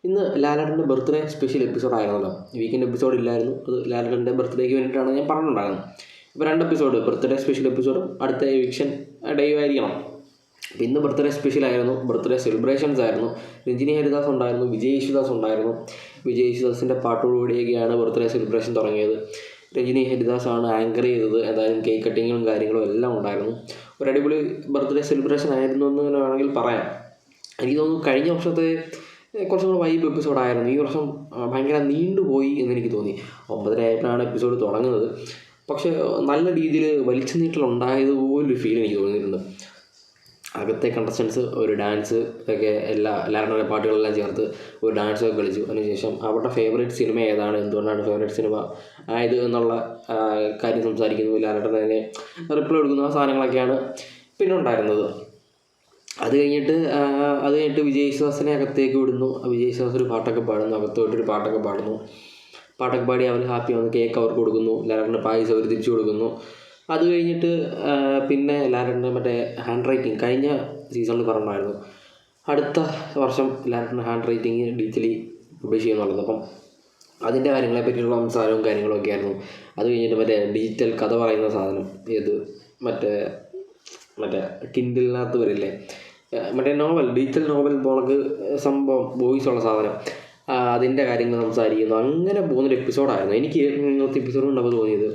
ഇന്ന് ലാലേട്ടൻ്റെ birthday special എപ്പിസോഡായിരുന്നല്ലോ. Weekend episode ഇല്ലായിരുന്നു. അത് ലാലേട്ടൻ്റെ ബർത്ത്ഡേക്ക് വേണ്ടിയിട്ടാണ് ഞാൻ പറഞ്ഞിട്ടുണ്ടായിരുന്നത്. ഇപ്പോൾ 2 എപ്പിസോഡ്, ബർത്ത്ഡേ സ്പെഷ്യൽ എപ്പിസോഡും അടുത്ത എവിക്ഷൻ ഡേയും ആയിരിക്കണം. അപ്പോൾ ഇന്ന് ബർത്ത്ഡേ സ്പെഷ്യലായിരുന്നു, ബർത്ത്ഡേ സെലിബ്രേഷൻസ് ആയിരുന്നു. രഞ്ജിനി ഹരിദാസ് ഉണ്ടായിരുന്നു, വിജയ് യേശുദാസ് ഉണ്ടായിരുന്നു. വിജയ് യേശുദാസിൻ്റെ പാട്ടോടുകൂടിയൊക്കെയാണ് ബർത്ത്ഡേ സെലിബ്രേഷൻ തുടങ്ങിയത്. രഞ്ജിനി ഹരിദാസാണ് ആങ്കർ ചെയ്തത്. എന്തായാലും കേക്ക് കട്ടിങ്ങും കാര്യങ്ങളും എല്ലാം ഉണ്ടായിരുന്നു. ഒരു അടിപൊളി ബർത്ത്ഡേ സെലിബ്രേഷൻ ആയിരുന്നു എന്ന് തന്നെ വേണമെങ്കിൽ പറയാം. എനിക്ക് തോന്നുന്നു കഴിഞ്ഞ വർഷത്തെ കുറച്ചും കൂടെ വൈബ് എപ്പിസോഡായിരുന്നു. ഈ വർഷം ഭയങ്കര നീണ്ടുപോയി എന്നെനിക്ക് തോന്നി. 9:30 ആയപ്പോഴാണ് എപ്പിസോഡ് തുടങ്ങുന്നത്. പക്ഷേ നല്ല രീതിയിൽ വലിച്ചു നീട്ടലുണ്ടായതുപോലൊരു ഫീൽ എനിക്ക് തോന്നിയിട്ടുണ്ട്. അകത്തെ കണ്ടസ്റ്റൻസ് ഒരു ഡാൻസ് ഒക്കെ ലാലേട്ടൻ്റെ പാട്ടുകളെല്ലാം ചേർത്ത് ഒരു ഡാൻസൊക്കെ കളിച്ചു. അതിനുശേഷം അവരുടെ ഫേവറേറ്റ് സിനിമ ഏതാണ്, എന്തുകൊണ്ടാണ് ഫേവറേറ്റ് സിനിമ ആയത് എന്നുള്ള കാര്യം സംസാരിക്കുന്നു. ലാലേട്ടൻ തന്നെ റിപ്ലൈ കൊടുക്കുന്ന ആ സാധനങ്ങളൊക്കെയാണ് പിന്നെ ഉണ്ടായിരുന്നത്. അത് കഴിഞ്ഞിട്ട് വിജയ് യേശുദാസിനെ അകത്തേക്ക് വിടുന്നു. വിജയ് യേശുദാസ് ഒരു പാട്ടൊക്കെ പാടുന്നു, അകത്ത് പോയിട്ടൊരു പാട്ടൊക്കെ പാടി അവർ ഹാപ്പി വന്ന് കേക്ക് അവർക്ക് കൊടുക്കുന്നു. ലാലേട്ടൻ്റെ പായസം അവർ തിരിച്ചു കൊടുക്കുന്നു. അത് കഴിഞ്ഞിട്ട് പിന്നെ ലാലേട്ടൻ്റെ മറ്റേ ഹാൻഡ് റൈറ്റിംഗ് കഴിഞ്ഞ സീസണിൽ പറഞ്ഞിട്ടുണ്ടായിരുന്നു, അടുത്ത വർഷം ലാലേട്ടൻ്റെ ഹാൻഡ് റൈറ്റിംഗ് ഡിജിറ്റലി പബ്ലിഷ് ചെയ്യുന്നുള്ളത്. അപ്പം അതിൻ്റെ കാര്യങ്ങളെ പറ്റിയുള്ള സംസാരവും കാര്യങ്ങളൊക്കെ ആയിരുന്നു. അത് കഴിഞ്ഞിട്ട് മറ്റേ ഡിജിറ്റൽ കഥ പറയുന്ന സാധനം, മറ്റേ കിൻഡിലിനകത്ത് വരില്ലേ, മറ്റേ നോവൽ, ഡിജിറ്റൽ നോവൽ പോണക്ക് സംഭവം, വോയിസുള്ള സാധനം, അതിൻ്റെ കാര്യങ്ങൾ സംസാരിക്കുന്നു. അങ്ങനെ പോകുന്നൊരു എപ്പിസോഡായിരുന്നു. എനിക്ക് ഇന്നത്തെ എപ്പിസോഡ് കണ്ടപ്പോൾ തോന്നിയത്,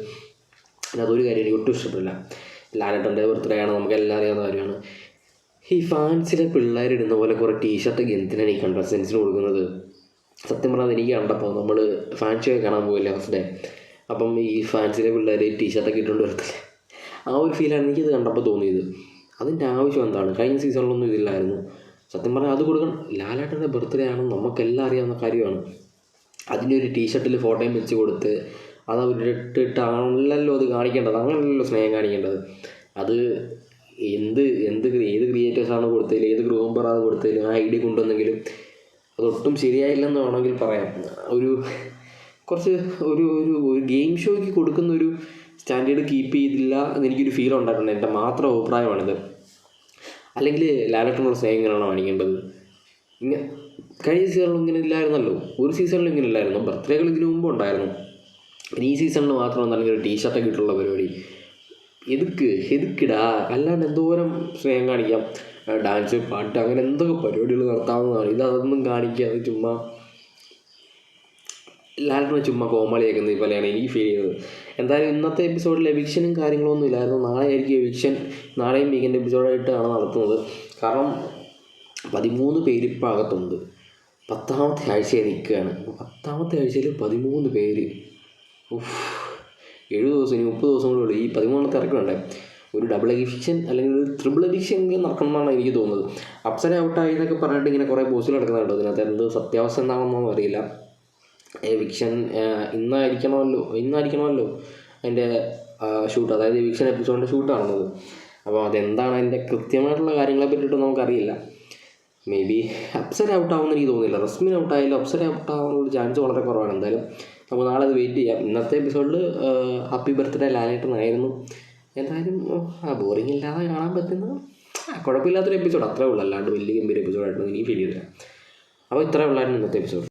അതൊരു കാര്യം എനിക്ക് ഒട്ടും ഇഷ്ടപ്പെട്ടില്ല. ലാലേട്ടൻ്റെ ബർത്ത്ഡേ ആണ്, നമുക്ക് എല്ലാം അറിയാവുന്ന കാര്യമാണ്. ഈ ഫാൻസിലെ പിള്ളേരിടുന്ന പോലെ കുറേ ടീഷർട്ടൊക്കെ എന്തിനാണ് ഈ കണ്ടസ്റ്റൻസിന് കൊടുക്കുന്നത്? സത്യം പറഞ്ഞാൽ എനിക്ക് കണ്ടപ്പോൾ, നമ്മൾ ഫാൻ ഷോ കാണാൻ പോയില്ലേ ഫസ്റ്റ് ഡേ, അപ്പം ഈ ഫാൻസിലെ പിള്ളേർ ടീഷർട്ടൊക്കെ ഇട്ടുകൊണ്ട് വരത്തില്ലേ, ആ ഒരു ഫീലാണ് എനിക്കത് കണ്ടപ്പോൾ തോന്നിയത്. അതിൻ്റെ ആവശ്യം എന്താണ്? കഴിഞ്ഞ സീസണിലൊന്നും ഇതില്ലായിരുന്നു. സത്യം പറഞ്ഞാൽ അത് കൊടുക്കണം. ലാലേട്ടൻ്റെ ബർത്ത്ഡേ ആണെന്ന് നമുക്കെല്ലാം അറിയാവുന്ന കാര്യമാണ്. അതിനൊരു ടീഷർട്ടിൽ ഫോട്ടോയും വെച്ച് കൊടുത്ത് അത് അവരിട്ടിട്ടാണല്ലോ അത് കാണിക്കേണ്ടത്. അങ്ങനെയല്ലല്ലോ സ്നേഹം കാണിക്കേണ്ടത്. അത് ഏത് ക്രിയേറ്റേഴ്സാണ് കൊടുത്തതിൽ, ഏത് ഗ്രൂമറാണ് കൊടുത്തതിലും ആ ഐഡിയ കൊണ്ടുവന്നെങ്കിലും അതൊട്ടും ശരിയായില്ലെന്ന് വേണമെങ്കിൽ പറയാം. കുറച്ച് ഒരു ഗെയിം ഷോയ്ക്ക് കൊടുക്കുന്നൊരു സ്റ്റാൻഡേർഡ് കീപ്പ് ചെയ്തില്ല എന്നെനിക്കൊരു ഫീൽ ഉണ്ടായിട്ടുണ്ട്. എൻ്റെ മാത്രം അഭിപ്രായമാണിത്. അല്ലെങ്കിൽ ലാലേട്ടനുള്ള സ്നേഹം ഇങ്ങനെയാണോ കാണിക്കേണ്ടത്? കഴിഞ്ഞ സീസണിലും ഇങ്ങനെ ഇല്ലായിരുന്നല്ലോ, ഒരു സീസണിലും ഇങ്ങനെ ഇല്ലായിരുന്നു. ബർത്ത്ഡേകൾ ഇതിനു മുമ്പ് ഉണ്ടായിരുന്നു. പിന്നെ ഈ സീസണിൽ മാത്രം എന്തെങ്കിലും ഒരു ടീഷർട്ടൊക്കെ ഇട്ടുള്ള പരിപാടി എതുക്കിടാ? അല്ലാണ്ട് എന്തോരം സ്നേഹം കാണിക്കാം. ഡാൻസ്, പാട്ട്, അങ്ങനെ എന്തൊക്കെ പരിപാടികൾ നടത്താവുന്നതാണ്. അതൊന്നും കാണിക്കാതെ ചുമ്മാ ലാലേട്ടനെ ചുമ്മാ കോമാളിയാക്കുന്നത് പോലെയാണ് എനിക്ക് ഫീൽ ചെയ്തത്. എന്തായാലും ഇന്നത്തെ എപ്പിസോഡിൽ എവിക്ഷനും കാര്യങ്ങളൊന്നും ഇല്ലായിരുന്നു. നാളെ ആയിരിക്കും എവിക്ഷൻ. നാളെയും വീക്കെൻഡ് എപ്പിസോഡായിട്ടാണ് നടത്തുന്നത്. കാരണം 13 പേര് ഇപ്പോൾ അകത്തുണ്ട്. 10ാമത്തെ ആഴ്ചയിൽ നിൽക്കുകയാണ്. 10ാമത്തെ ആഴ്ചയിൽ 13 പേര്. 7 ദിവസം, ഇനി 30 ദിവസം കൂടെ ഉള്ളൂ. ഈ 13ാമത്തെ ഇറക്കി വേണ്ടേ? ഒരു ഡബിൾ എവിക്ഷൻ അല്ലെങ്കിൽ ഒരു ട്രിപ്പിൾ എവിക്ഷൻ എങ്കിലും നടക്കണം എന്നാണ് എനിക്ക് തോന്നുന്നത്. അപ്സര ഔട്ടായി എന്നൊക്കെ പറഞ്ഞിട്ട് ഇങ്ങനെ കുറേ പോസ്റ്റുകൾ നടക്കുന്നുണ്ട്. അതിനകത്ത് എന്ത് സത്യാവസ്ഥ എന്താണെന്നൊന്നും അറിയില്ല. എവിക്ഷൻ ഇന്നായിരിക്കണമല്ലോ അതിൻ്റെ ഷൂട്ട്, അതായത് എവിക്ഷൻ എപ്പിസോഡിൻ്റെ ഷൂട്ട് കാണുന്നത്. അപ്പോൾ അതെന്താണ് അതിൻ്റെ കൃത്യമായിട്ടുള്ള കാര്യങ്ങളെ പറ്റിയിട്ട് നമുക്കറിയില്ല. മേ ബി അപ്സര ഔട്ടാവുമെന്ന് എനിക്ക് തോന്നുന്നില്ല. റസ്മിൻ ഔട്ടായാലും അപ്സര ഔട്ടാവാനുള്ള ചാൻസ് വളരെ കുറവാണ്. എന്തായാലും നമുക്ക് നാളെ അത് വെയിറ്റ് ചെയ്യാം. ഇന്നത്തെ എപ്പിസോഡിൽ ഹാപ്പി ബർത്ത്ഡേ ലാലേട്ടനായിരുന്നു. എന്തായാലും ബോറിംഗ് ഇല്ലാതെ കാണാൻ പറ്റുന്ന കുഴപ്പമില്ലാത്തൊരു എപ്പിസോഡ്, അത്രേ ഉള്ളൂ. അല്ലാണ്ട് വലിയ ഗംഭീര എപ്പിസോഡായിട്ടൊന്നും എനിക്ക് ഫീൽ ചെയ്തില്ല. അപ്പോൾ ഇത്രേ ഉള്ളായിരുന്നു ഇന്നത്തെ എപ്പിസോഡ്.